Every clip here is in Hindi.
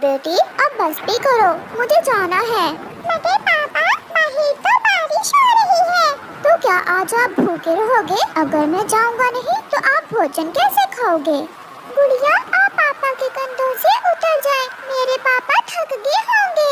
बेटी अब बस भी करो, मुझे जाना है। मगर पापा, बाहर तो बारिश हो रही है। तो क्या आज आप भूखे रहोगे? अगर मैं जाऊंगा नहीं तो आप भोजन कैसे खाओगे? गुड़िया, आप पापा के कंधों से उतर जाएं। मेरे पापा थक गए होंगे।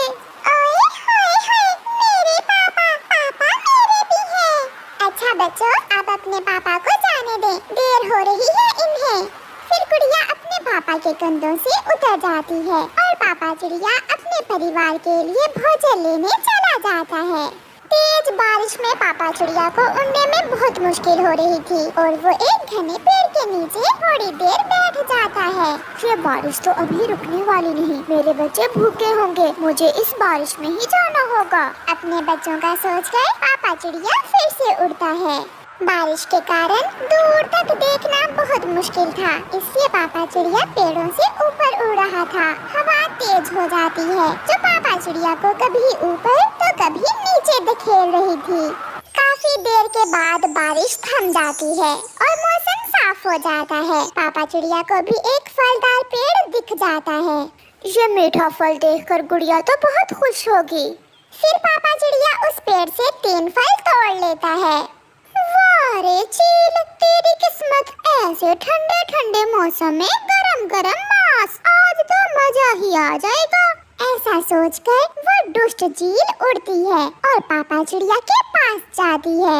ओए होए होए, मेरे पापा, पापा मेरे भी हैं। अच्छा बच्चों, आप अपने पापा को जाने दें, देर हो रही है इन्हें। फिर गुड़िया अपने पापा के कंधों से उतर जाती है और पापा चिड़िया अपने परिवार के लिए भोजन लेने चला जाता है। तेज बारिश में पापा चिड़िया को उड़ने में बहुत मुश्किल हो रही थी और वो एक घने पेड़ के नीचे थोड़ी देर बैठ जाता है। ये बारिश तो अभी रुकने वाली नहीं, मेरे बच्चे भूखे होंगे, मुझे इस बारिश में ही जाना होगा। अपने बच्चों का सोचकर पापा चिड़िया फिर से उड़ता है। बारिश के कारण दूर तक देखना बहुत मुश्किल था, इसलिए पापा चिड़िया पेड़ों से ऊपर उड़ रहा था। हवा तेज हो जाती है जो पापा चिड़िया को कभी ऊपर तो कभी नीचे धकेल रही थी। काफी देर के बाद बारिश थम जाती है और मौसम साफ हो जाता है। पापा चिड़िया को भी एक फलदार पेड़ दिख जाता है। ये मीठा फल देखकर गुड़िया तो बहुत खुश होगी। फिर पापा चिड़िया उस पेड़ से 3 फल तोड़ लेता है। वाह रे चील, तेरी किस्मत, ऐसे ठंडे ठंडे मौसम में गरम गरम मांस, आज तो मजा ही आ जाएगा। ऐसा सोचकर वो दुष्ट चील उड़ती है और पापा चिड़िया के पास जाती है।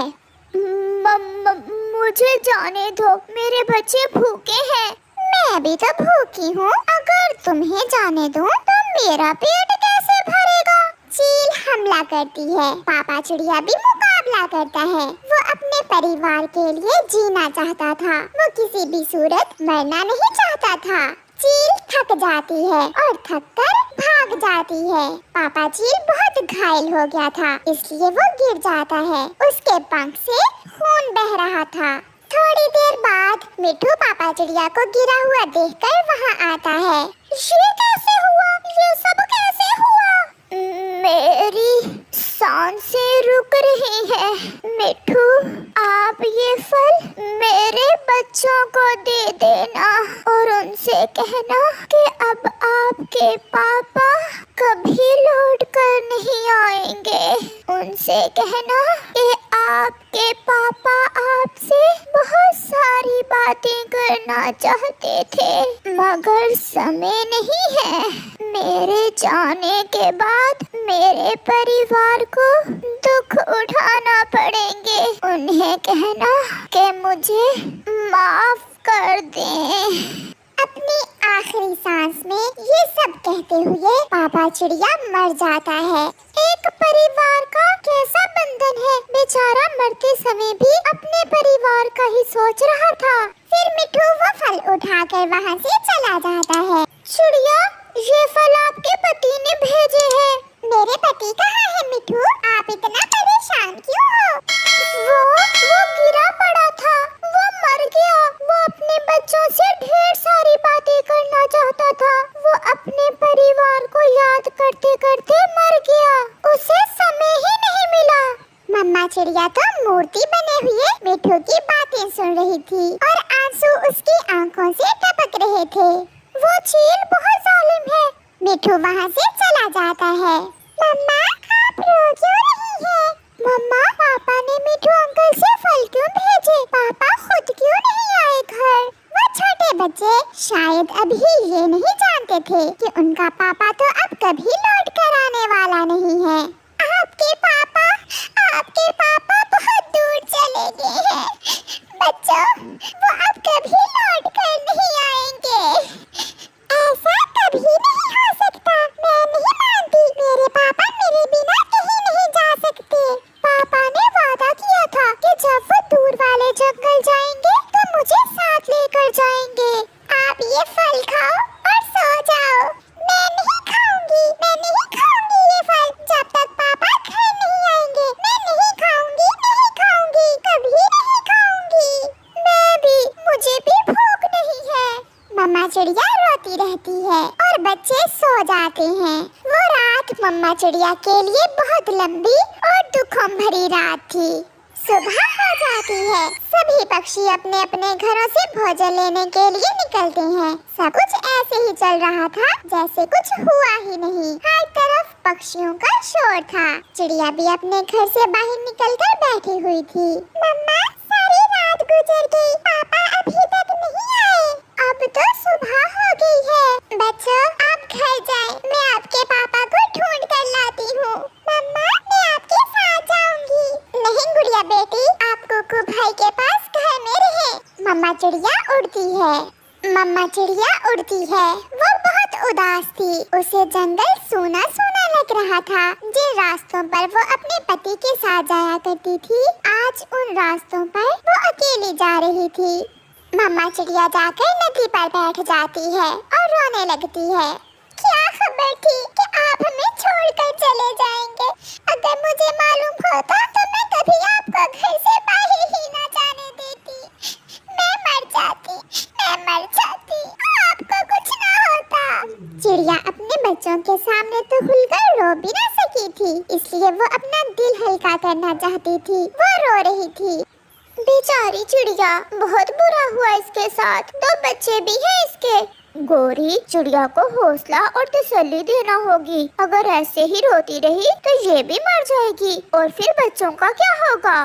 मुझे जाने दो, मेरे बच्चे भूखे हैं। मैं भी तो भूखी हूँ, अगर तुम्हें जाने दूँ तो मेरा पेट कैसे भरेगा? चील हमला करती है। पापा चिड़िया भी मुकाबला करता है। वो अपने परिवार के लिए जीना चाहता था, वो किसी भी सूरत मरना नहीं चाहता था। चील थक जाती है और थक कर भाग जाती है। पापा चील बहुत घायल हो गया था, इसलिए वो गिर जाता है। उसके पंख से खून बह रहा था। थोड़ी देर बाद मिट्ठू पापा चिड़िया को गिरा हुआ देखकर वहाँ आता है। ये कैसे हुआ? ये सब कैसे हुआ? मेरी सांसें रुक रही हैं। मिट्ठू, आप ये फल मेरे बच्चों को दे देना और उनसे कहना कि अब आपके पापा कभी लौट कर नहीं आएंगे। उनसे कहना कि आपके पापा आपसे बहुत सारी बातें करना चाहते थे, मगर समय नहीं है। मेरे जाने के बाद मेरे परिवार को दुख उठाना पड़ेंगे। उन्हें कहना कि मुझे माफ कर दें। अपनी आखिरी सांस में ये सब कहते हुए पापा चिड़िया मर जाता है। एक परिवार का कैसा बंधन है, बेचारा मरते समय भी अपने परिवार का ही सोच रहा था। फिर मिट्ठू वो फल उठाकर वहाँ से चला जाता है। चिड़िया, ये फल आपके पति ने भेजे हैं। मेरे पति कहाँ है मिट्ठू? आप इतना परेशान क्यों हो? वो गिरा पड़ा था, वो मर गया। वो अपने बच्चों से ढेर सारी बातें करना चाहता था। वो अपने परिवार को याद करते करते मर गया, उसे समय ही नहीं मिला। मम्मा चिड़िया तो मूर्ति बने हुए मिट्ठू की बातें सुन रही थी और आंसू उसकी आंखों से टपक रहे थे। वो चील बहुत जालिम है। मिट्ठू वहाँ से चला जाता है। मम्मा, आप रो क्यों रही हैं? मम्मा, पापा ने मिट्ठू अंकल से फल क्यों भेजे? पापा खुद क्यों नहीं आए घर? वो छोटे बच्चे शायद अभी ये नहीं जानते थे कि उनका पापा तो अब कभी लौट कर आने वाला नहीं है। आपके पापा बहुत दूर चले गए हैं। बच्चों, वो अब कभी लौट कर नहीं आएंगे। ऐसा कभी नहीं हो सकता। मैं नहीं मानती, मेरे पापा मेरे बिना कहीं नहीं जा सकते। पापा ने वादा किया था कि जब वो दूर वाले जंगल जाएंगे तो मुझे साथ लेकर जाएंगे। आप ये फल खाओ और सो जाओ। मैं नहीं खाऊंगी ये फल जब तक पापा घर नहीं आएंगे। मैं नहीं खाऊंगी, कभी नहीं खाऊंगी। मैं भी, मुझे भी भूख नहीं है। मम्मा चिड़िया रोती रहती है और बच्चे सो जाते हैं। वो रात मम्मा चिड़िया के लिए बहुत लंबी और दुखों भरी रात थी। सुबह हो जाती है। सभी पक्षी अपने अपने घरों से भोजन लेने के लिए निकलते हैं। सब कुछ ऐसे ही चल रहा था जैसे कुछ हुआ ही नहीं। हर तरफ पक्षियों का शोर था। चिड़िया भी अपने घर से बाहर निकलकर बैठी हुई थी। मम्मा, सारी रात गुजर गई, पापा अभी तक नहीं आए। अब तो सुबह हो गई है। बच्चों, आप घर जाएं, मैं आपके पापा को ढूंढ कर लाती हूँ। मम्मा, मैं आपके साथ जाऊंगी। नहीं गुड़िया बेटी, आप कुकू भाई के पास घर में रहे। मम्मा चिड़िया उड़ती है। मम्मा चिड़िया उड़ती है। वो बहुत उदास थी। उसे जंगल सूना सूना लग रहा था। जिन रास्तों पर वो अपने पति के साथ जाया करती थी, आज उन रास्तों पर वो अकेली जा रही थी। मम्मा चिड़िया जाकर नदी पर बैठ जाती है और रोने लगती है। क्या खबर थी कि आप हमें छोड़कर चले जाएंगे। अगर मुझे मालूम होता तो मैं कभी आपको घर से बाहर ही न जाने देती। मैं मर जाती, आपको कुछ ना होता। चिड़िया अपने बच्चों के सामने तो खुलकर रो भी ना सकी थी, इसलिए वो अपना दिल हल्का करना चाहती थी। वो रो रही थी। बेचारी चिड़िया, बहुत बुरा हुआ इसके साथ। 2 बच्चे भी हैं इसके। गोरी, चिड़िया को हौसला और तसल्ली देना होगी। अगर ऐसे ही रोती रही तो ये भी मर जाएगी और फिर बच्चों का क्या होगा।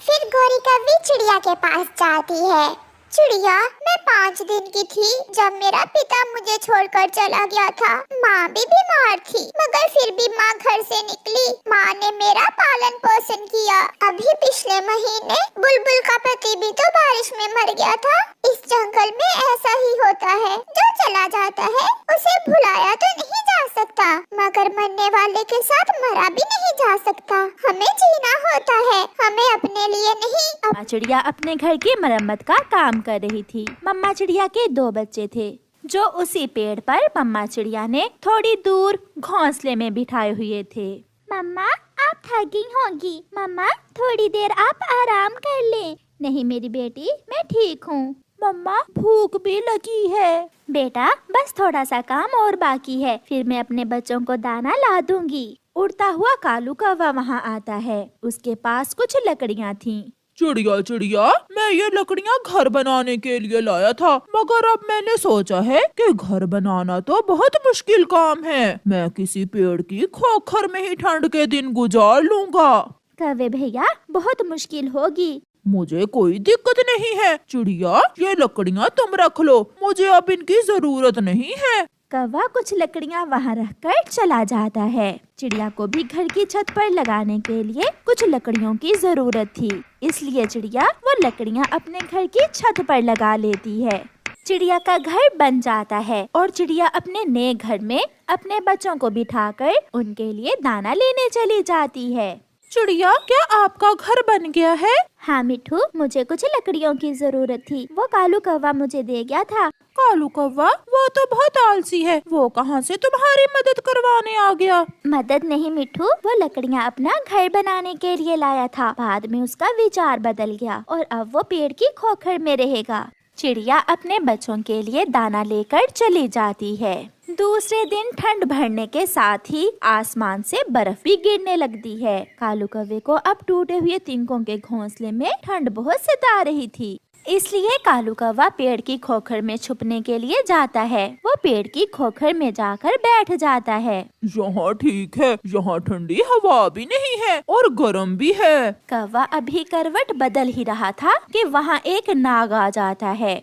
फिर गोरी कभी चिड़िया के पास जाती है। चिड़िया, मैं 5 दिन की थी जब मेरा पिता मुझे छोड़कर चला गया था। माँ भी बीमार थी, मगर फिर भी माँ घर से निकली। माँ ने मेरा पालन पोषण किया। अभी पिछले महीने बुलबुल का पति भी तो बारिश में मर गया था। इस जंगल में ऐसा ही होता है, जो चला जाता है उसे भुलाया तो नहीं जा सकता, मगर मरने वाले के साथ मरा भी नहीं जा सकता। हमें जीना होता है, हमें अपने लिए नहीं। मम्मा चिड़िया अपने घर की मरम्मत का काम कर रही थी। मम्मा चिड़िया के 2 बच्चे थे जो उसी पेड़ पर मम्मा चिड़िया ने थोड़ी दूर घोंसले में बिठाए हुए थे। मम्मा, आप थकी होंगी। मम्मा, थोड़ी देर आप आराम कर लें। नहीं मेरी बेटी, मैं ठीक हूँ। मम्मा, भूख भी लगी है। बेटा, बस थोड़ा सा काम और बाकी है, फिर मैं अपने बच्चों को दाना ला दूंगी। उड़ता हुआ कालू कौवा वहाँ आता है। उसके पास कुछ लकड़ियाँ थीं। चिड़िया चिड़िया, मैं ये लकड़ियाँ घर बनाने के लिए लाया था, मगर अब मैंने सोचा है कि घर बनाना तो बहुत मुश्किल काम है। मैं किसी पेड़ की खोखर में ही ठंड के दिन गुजार लूंगा। कौवे भैया, बहुत मुश्किल होगी। मुझे कोई दिक्कत नहीं है। चिड़िया, ये लकड़ियाँ तुम रख लो, मुझे अब इनकी जरूरत नहीं है। कौवा कुछ लकड़ियाँ वहाँ रखकर चला जाता है। चिड़िया को भी घर की छत पर लगाने के लिए कुछ लकड़ियों की जरूरत थी, इसलिए चिड़िया वो लकड़ियाँ अपने घर की छत पर लगा लेती है। चिड़िया का घर बन जाता है और चिड़िया अपने नए घर में अपने बच्चों को बिठाकर उनके लिए दाना लेने चली जाती है। चिड़िया, क्या आपका घर बन गया है? हाँ मिठू, मुझे कुछ लकड़ियों की जरूरत थी, वो कालू कौवा मुझे दे गया था। कालू कौवा, वो तो बहुत आलसी है, वो कहाँ से तुम्हारी मदद करवाने आ गया? मदद नहीं मिठू, वो लकड़ियाँ अपना घर बनाने के लिए लाया था। बाद में उसका विचार बदल गया और अब वो पेड़ की खोखर में रहेगा। चिड़िया अपने बच्चों के लिए दाना लेकर चली जाती है। दूसरे दिन ठंड बढ़ने के साथ ही आसमान से बर्फ भी गिरने लगती है। कालू कौवे को अब टूटे हुए तिनकों के घोंसले में ठंड बहुत सता रही थी, इसलिए कालू कौवा पेड़ की खोखर में छुपने के लिए जाता है। वो पेड़ की खोखर में जाकर बैठ जाता है। यहाँ ठीक है, यहाँ ठंडी हवा भी नहीं है और गर्म भी है। कौवा अभी करवट बदल ही रहा था कि वहाँ एक नाग आ जाता है।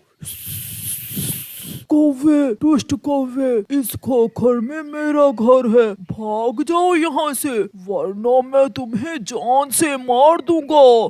कौवे, दुष्ट कौवे, इस खोखर में मेरा घर है, भाग जाओ यहाँ से, वरना मैं तुम्हें जान से मार दूंगा।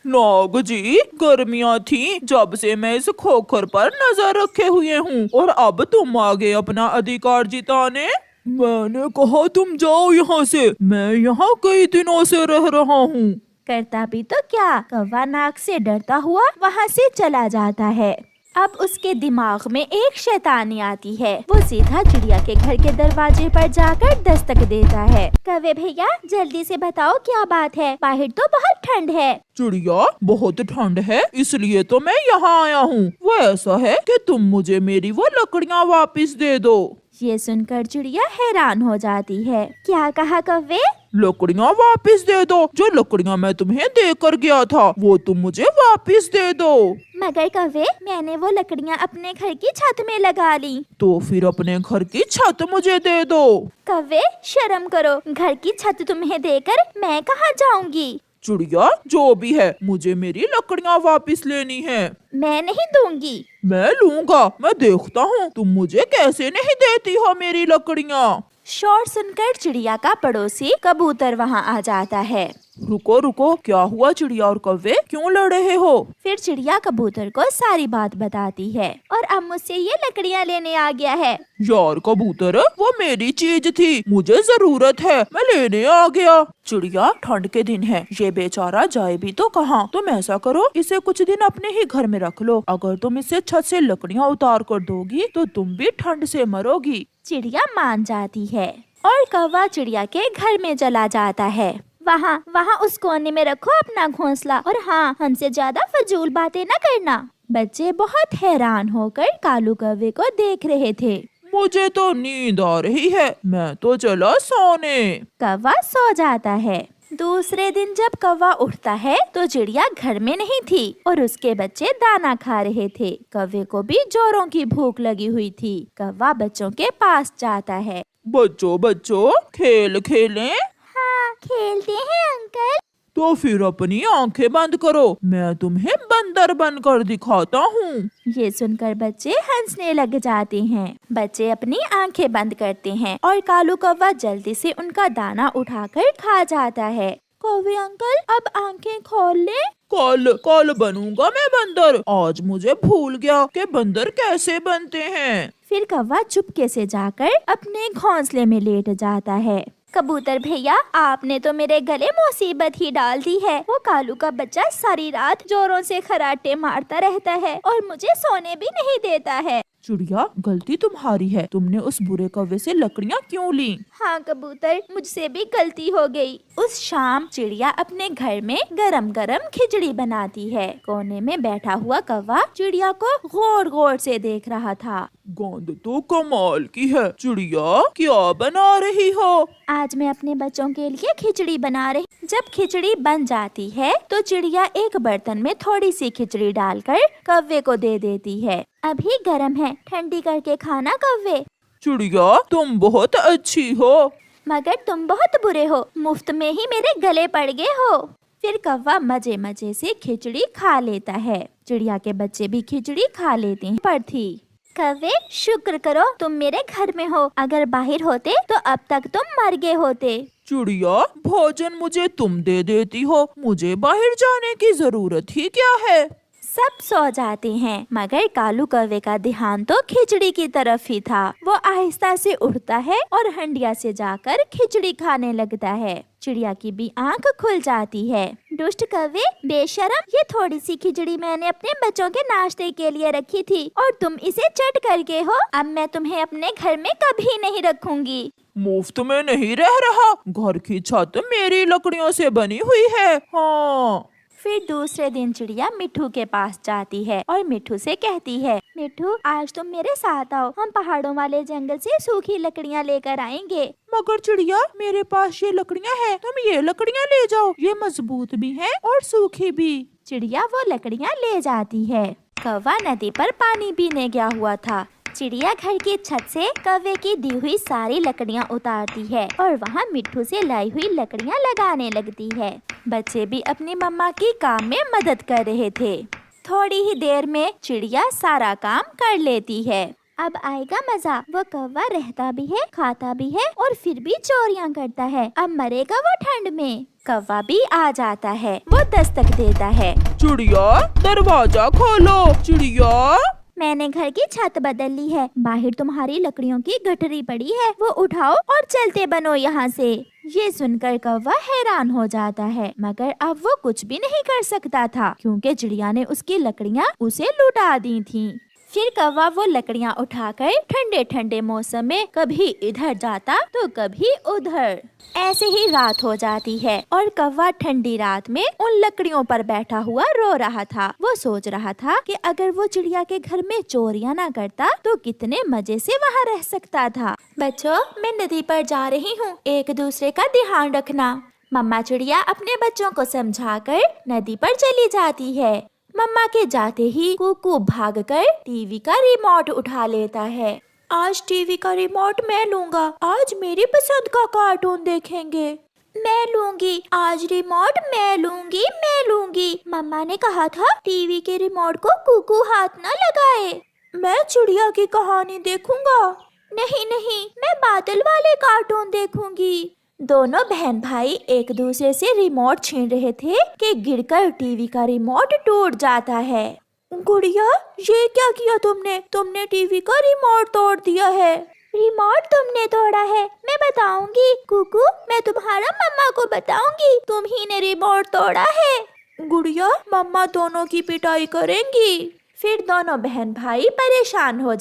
नाग जी, गर्मियाँ थी जब से मैं इस खोखर पर नजर रखे हुए हूँ और अब तुम आगे अपना अधिकार जिताने। मैंने कहा तुम जाओ यहाँ से, मैं यहाँ कई दिनों से रह रहा हूँ। करता भी तो क्या, कौवा नाग से डरता हुआ वहाँ से चला जाता है। अब उसके दिमाग में एक शैतानी आती है। वो सीधा चिड़िया के घर के दरवाजे पर जाकर दस्तक देता है। कौवे भैया, जल्दी से बताओ क्या बात है, बाहर तो बहुत ठंड है। चिड़िया, बहुत ठंड है इसलिए तो मैं यहाँ आया हूँ। वो ऐसा है कि तुम मुझे मेरी वो लकड़ियाँ वापस दे दो। ये सुनकर चिड़िया हैरान हो जाती है। क्या कहा कौवे? लकड़ियाँ वापस दे दो। जो लकड़ियाँ मैं तुम्हें देकर गया था वो तुम मुझे वापस दे दो। मगर कौवे, मैंने वो लकड़ियाँ अपने घर की छत में लगा ली। तो फिर अपने घर की छत मुझे दे दो। कौवे, शर्म करो, घर की छत तुम्हें देकर मैं कहाँ जाऊंगी। चिड़िया, जो भी है मुझे मेरी लकड़ियाँ वापस लेनी है। मैं नहीं दूंगी। मैं लूँगा। मैं देखता हूँ तुम मुझे कैसे नहीं देती हो मेरी लकड़ियाँ। शोर सुनकर चिड़िया का पड़ोसी कबूतर वहाँ आ जाता है। रुको रुको, क्या हुआ चिड़िया और कौवे, क्यों लड़ रहे हो? फिर चिड़िया कबूतर को सारी बात बताती है और अब मुझसे ये लकड़ियाँ लेने आ गया है। यार कबूतर, वो मेरी चीज थी, मुझे जरूरत है, मैं लेने आ गया। चिड़िया, ठंड के दिन है, ये बेचारा जाए भी तो कहाँ। तुम ऐसा करो, इसे कुछ दिन अपने ही घर में रख लो। अगर तुम इसे छत से लकड़ियाँ उतार कर दोगी तो तुम भी ठंड से मरोगी। चिड़िया मान जाती है और कौवा चिड़िया के घर में चला जाता है। वहाँ उस कोने में रखो अपना घोंसला और हाँ, हमसे ज्यादा फजूल बातें न करना। बच्चे बहुत हैरान होकर कालू कौवे को देख रहे थे। मुझे तो नींद आ रही है, मैं तो चला सोने। कौवा सो जाता है। दूसरे दिन जब कौवा उठता है तो चिड़िया घर में नहीं थी और उसके बच्चे दाना खा रहे थे। कौवे को भी जोरों की भूख लगी हुई थी। कौवा बच्चों के पास जाता है। बच्चों, खेल खेलें? हाँ, खेलते हैं अंकल। तो फिर अपनी आंखें बंद करो, मैं तुम्हें बंदर बनकर दिखाता हूँ। ये सुनकर बच्चे हंसने लग जाते हैं। बच्चे अपनी आंखें बंद करते हैं और कालू कौवा जल्दी से उनका दाना उठाकर खा जाता है। कौवे अंकल, अब आंखें खोल ले। कल बनूंगा मैं बंदर। आज मुझे भूल गया कि बंदर कैसे बनते हैं। फिर कौवा चुपके से जाकर अपने घोंसले में लेट जाता है। कबूतर भैया, आपने तो मेरे गले मुसीबत ही डाल दी है। वो कालू का बच्चा सारी रात जोरों से खराटे मारता रहता है और मुझे सोने भी नहीं देता है। चिड़िया, गलती तुम्हारी है, तुमने उस बुरे कौवे से लकड़ियाँ क्यों ली? हाँ कबूतर, मुझसे भी गलती हो गई। उस शाम चिड़िया अपने घर में गरम गरम खिचड़ी बनाती है। कोने में बैठा हुआ कौवा चिड़िया को गौर गौर से देख रहा था। गंध तो कमाल की है। चिड़िया, क्या बना रही हो? आज मैं अपने बच्चों के लिए खिचड़ी बना रही। जब खिचड़ी बन जाती है तो चिड़िया एक बर्तन में थोड़ी सी खिचड़ी डालकर कौवे को दे देती है। अभी गर्म है, ठंडी करके खाना कौवे। चिड़िया, तुम बहुत अच्छी हो। मगर तुम बहुत बुरे हो, मुफ्त में ही मेरे गले पड़ गए हो। फिर कौवा मजे मजे से खिचड़ी खा लेता है। चिड़िया के बच्चे भी खिचड़ी खा लेते हैं। पर थी कौवे, शुक्र करो तुम मेरे घर में हो, अगर बाहर होते तो अब तक तुम मर गए होते। चिड़िया, भोजन मुझे तुम दे देती हो, मुझे बाहर जाने की जरूरत ही क्या है। सब सो जाते हैं मगर कालू कौवे का ध्यान तो खिचड़ी की तरफ ही था। वो आहिस्ता से उठता है और हंडिया से जाकर खिचड़ी खाने लगता है। चिड़िया की भी आंख खुल जाती है। दुष्ट कौवे, बेशरम, ये थोड़ी सी खिचड़ी मैंने अपने बच्चों के नाश्ते के लिए रखी थी और तुम इसे चट करके हो। अब मैं तुम्हें अपने घर में कभी नहीं रखूंगी। मुफ्त में नहीं रह रहा, घर की छत मेरी लकड़ियों से बनी हुई है। हाँ। फिर दूसरे दिन चिड़िया मिट्ठू के पास जाती है और मिट्ठू से कहती है, मिट्ठू, आज तुम मेरे साथ आओ, हम पहाड़ों वाले जंगल से सूखी लकड़ियाँ लेकर आएंगे। मगर चिड़िया, मेरे पास ये लकड़ियाँ हैं, तुम ये लकड़ियाँ ले जाओ, ये मजबूत भी हैं और सूखी भी। चिड़िया वो लकड़ियाँ ले जाती है। कौवा नदी पर पानी पीने गया हुआ था। चिड़िया घर की छत से कौवे की दी हुई सारी लकड़ियाँ उतारती है और वहाँ मिट्ठू से लाई हुई लकड़ियाँ लगाने लगती है। बच्चे भी अपनी मम्मा की काम में मदद कर रहे थे। थोड़ी ही देर में चिड़िया सारा काम कर लेती है। अब आएगा मजा। वो कौवा रहता भी है, खाता भी है और फिर भी चोरियां करता है। अब मरेगा वो ठंड में। कौवा भी आ जाता है। वो दस्तक देता है। चिड़िया, दरवाजा खोलो। चिड़िया, मैंने घर की छत बदल ली है, बाहर तुम्हारी लकड़ियों की गठरी पड़ी है, वो उठाओ और चलते बनो यहाँ से। ये सुनकर कौवा हैरान हो जाता है मगर अब वो कुछ भी नहीं कर सकता था क्योंकि चिड़िया ने उसकी लकड़ियाँ उसे लुटा दी थीं। फिर कौवा वो लकड़ियाँ उठाकर ठंडे ठंडे मौसम में कभी इधर जाता तो कभी उधर। ऐसे ही रात हो जाती है और कौवा ठंडी रात में उन लकड़ियों पर बैठा हुआ रो रहा था। वो सोच रहा था कि अगर वो चिड़िया के घर में चोरियां ना करता तो कितने मजे से वहाँ रह सकता था। बच्चों, मैं नदी पर जा रही हूँ, एक दूसरे का ध्यान रखना। मम्मा चिड़िया अपने बच्चों को समझाकर नदी पर चली जाती है। मम्मा के जाते ही कुकू भागकर टीवी का रिमोट उठा लेता है। आज टीवी का रिमोट मैं लूंगा, आज मेरी पसंद का कार्टून देखेंगे। मैं लूंगी, आज रिमोट मैं लूंगी। मम्मा ने कहा था टीवी के रिमोट को कुकू हाथ न लगाए। मैं चिड़िया की कहानी देखूंगा। नहीं, मैं बादल वाले कार्टून देखूंगी। दोनों बहन भाई एक दूसरे से रिमोट छीन रहे थे कि गिरकर टीवी का रिमोट टूट जाता है। गुड़िया, ये क्या किया तुमने टीवी का रिमोट तोड़ दिया है। रिमोट तुमने तोड़ा है, मैं बताऊंगी कुकू, मैं तुम्हारा मम्मा को बताऊंगी, तुम ही ने रिमोट तोड़ा है। गुड़िया, मम्मा दोनों की पिटाई करेंगी। फिर दोनों बहन भाई परेशान हो